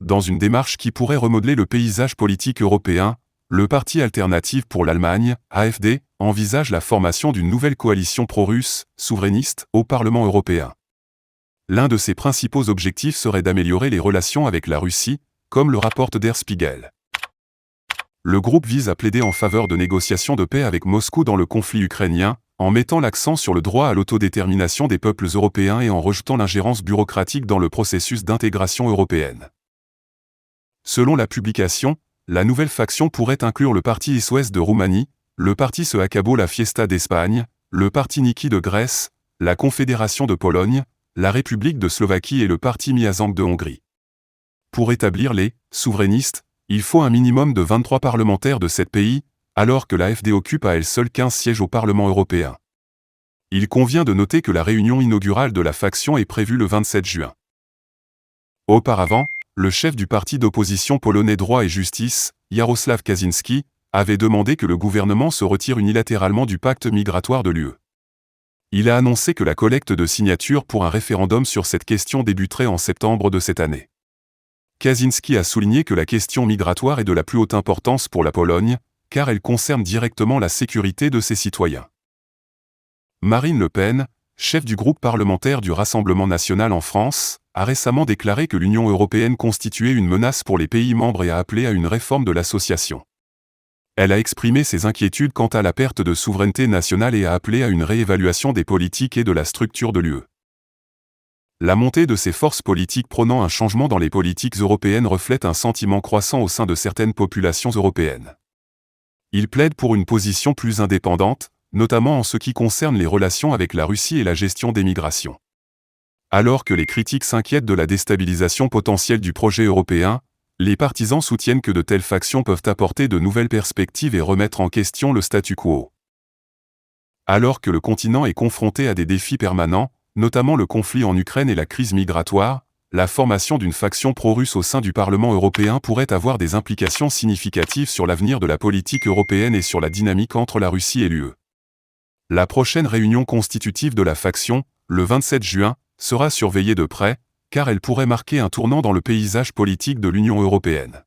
dans une démarche qui pourrait remodeler le paysage politique européen, le Parti alternatif pour l'Allemagne, AfD, envisage la formation d'une nouvelle coalition pro-russe, souverainiste, au Parlement européen. L'un de ses principaux objectifs serait d'améliorer les relations avec la Russie, comme le rapporte Der Spiegel. Le groupe vise à plaider en faveur de négociations de paix avec Moscou dans le conflit ukrainien, en mettant l'accent sur le droit à l'autodétermination des peuples européens et en rejetant l'ingérence bureaucratique dans le processus d'intégration européenne. Selon la publication, la nouvelle faction pourrait inclure le parti SOS de Roumanie, le parti Se Acabó la Fiesta d'Espagne, le parti Niki de Grèce, la Confédération de Pologne, la République de Slovaquie et le parti Miazank de Hongrie. Pour établir les souverainistes, il faut un minimum de 23 parlementaires de 7 pays, alors que l'AfD occupe à elle seule 15 sièges au Parlement européen. Il convient de noter que la réunion inaugurale de la faction est prévue le 27 juin. Auparavant, le chef du parti d'opposition polonais Droit et Justice, Jarosław Kaczyński, avait demandé que le gouvernement se retire unilatéralement du pacte migratoire de l'UE. Il a annoncé que la collecte de signatures pour un référendum sur cette question débuterait en septembre de cette année. Kaczyński a souligné que la question migratoire est de la plus haute importance pour la Pologne, car elle concerne directement la sécurité de ses citoyens. Marine Le Pen, chef du groupe parlementaire du Rassemblement national en France, a récemment déclaré que l'Union européenne constituait une menace pour les pays membres et a appelé à une réforme de l'association. Elle a exprimé ses inquiétudes quant à la perte de souveraineté nationale et a appelé à une réévaluation des politiques et de la structure de l'UE. La montée de ces forces politiques prônant un changement dans les politiques européennes reflète un sentiment croissant au sein de certaines populations européennes. Ils plaident pour une position plus indépendante, notamment en ce qui concerne les relations avec la Russie et la gestion des migrations. Alors que les critiques s'inquiètent de la déstabilisation potentielle du projet européen, les partisans soutiennent que de telles factions peuvent apporter de nouvelles perspectives et remettre en question le statu quo. Alors que le continent est confronté à des défis permanents, notamment le conflit en Ukraine et la crise migratoire, la formation d'une faction pro-russe au sein du Parlement européen pourrait avoir des implications significatives sur l'avenir de la politique européenne et sur la dynamique entre la Russie et l'UE. La prochaine réunion constitutive de la faction, le 27 juin, sera surveillée de près, car elle pourrait marquer un tournant dans le paysage politique de l'Union européenne.